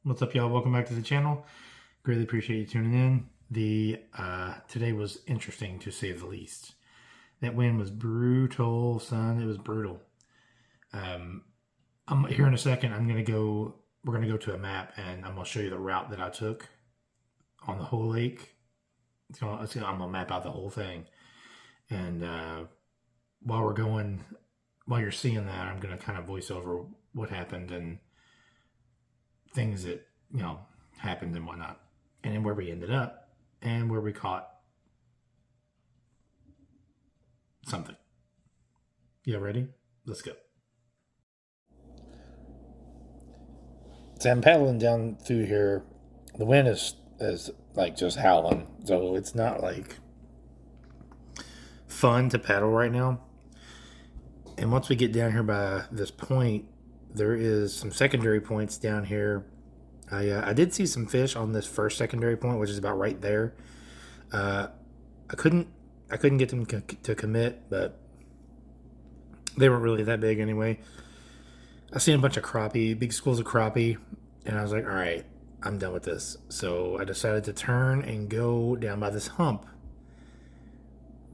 What's up, y'all? Welcome back to the channel. Greatly appreciate you tuning in. Today was interesting to say the least. That wind was brutal, son. It was brutal. I'm here in a second. We're gonna go to a map, and I'm gonna show you the route that I took on the whole lake. I'm gonna map out the whole thing, and while you're seeing that, I'm gonna kind of voice over what happened and things that happened and whatnot, and then where we ended up and where we caught something. You ready? Let's go. So I'm paddling down through here. The wind is like just howling, so it's not like fun to paddle right now. And once we get down here by this point, there is some secondary points down here. I did see some fish on this first secondary point, which is about right there. I couldn't get them to commit, but they weren't really that big anyway. I seen a bunch of crappie, big schools of crappie, and I was like, all right, I'm done with this. So I decided to turn and go down by this hump.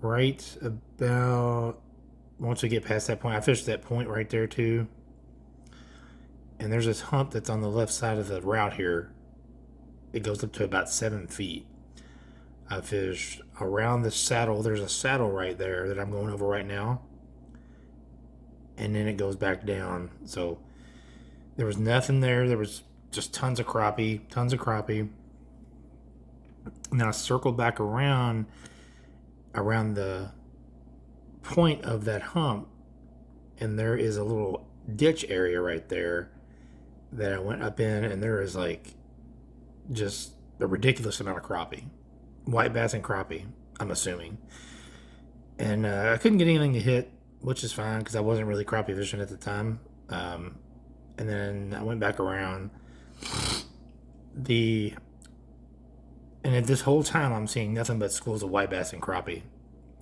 Right about once we get past that point, I fished that point right there too. And there's this hump that's on the left side of the route here. It goes up to about 7 feet. I fished around the saddle. There's a saddle right there that I'm going over right now. And then it goes back down. So there was nothing there. There was just tons of crappie. Now I circled back around the point of that hump, and there is a little ditch area right there that I went up in, and there is like just a ridiculous amount of crappie, white bass and crappie, I'm assuming. And I couldn't get anything to hit, which is fine because I wasn't really crappie fishing at the time. And then I went back around and at this whole time I'm seeing nothing but schools of white bass and crappie.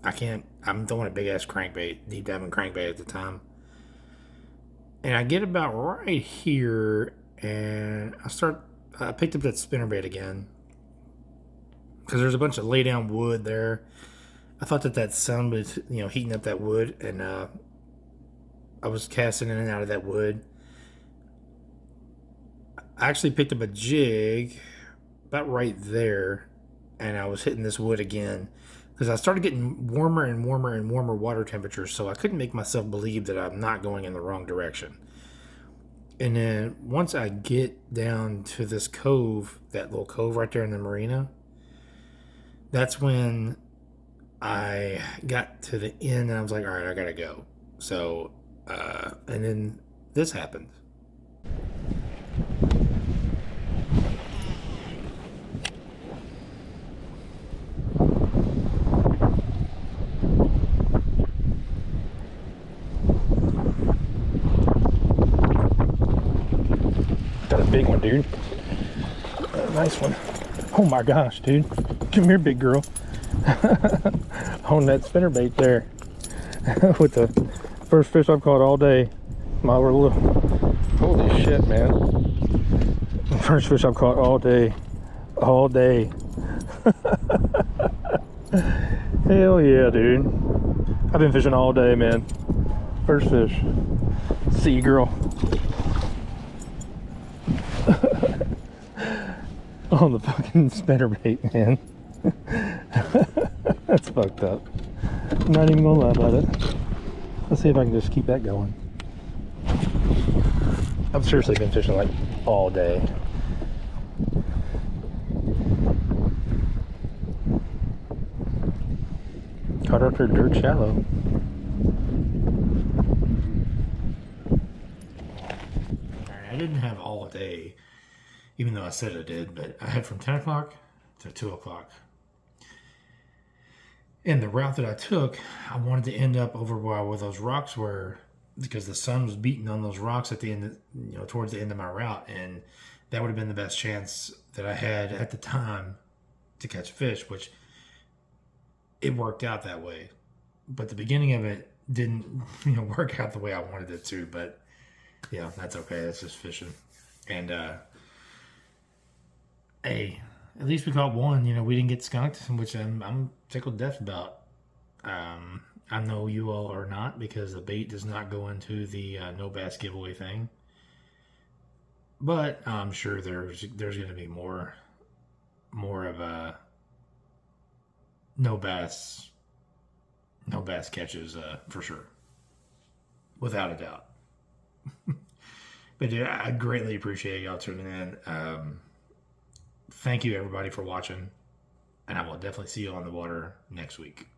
I'm throwing a big ass crankbait, deep diving crankbait at the time. And I get about right here, and I picked up that spinnerbait again because there's a bunch of lay down wood there. I thought that sun was, heating up that wood, and I was casting in and out of that wood. I actually picked up a jig about right there, and I was hitting this wood again because I started getting warmer and warmer and warmer water temperatures, so I couldn't make myself believe that I'm not going in the wrong direction. And then once I get down to this cove, that little cove right there in the marina, that's when I got to the end and I was like, all right, I gotta go. So, and then this happened. Got a big one, dude. Nice one. Oh my gosh, dude. Come here, big girl. On that spinnerbait there. With the first fish I've caught all day. My little, holy shit, man. First fish I've caught all day. All day. Hell yeah, dude. I've been fishing all day, man. First fish. See you, girl. On the fucking spinnerbait, man. That's fucked up. I'm not even gonna lie about it. Let's see if I can just keep that going. I've seriously been fishing like all day. Caught her up here dirt shallow. Alright, I didn't have all day, even though I said I did, but I had from 10 o'clock to 2 o'clock. And the route that I took, I wanted to end up over where those rocks were, because the sun was beating on those rocks at the end, towards the end of my route, and that would have been the best chance that I had at the time to catch fish, which it worked out that way. But the beginning of it didn't, work out the way I wanted it to. But yeah, that's okay. That's just fishing. And Hey, at least we caught one. You know, we didn't get skunked, which I'm tickled death about. I know you all are not because the bait does not go into the no bass giveaway thing. But I'm sure there's going to be more of a no bass catches for sure, without a doubt. But yeah, I greatly appreciate y'all tuning in. Thank you everybody for watching, and I will definitely see you on the water next week.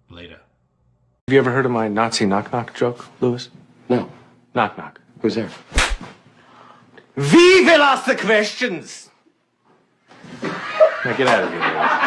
Later. Have you ever heard of my Nazi knock-knock joke, Louis? No. Knock-knock. Who's there? We will ask the questions! Now get out of here, Louis.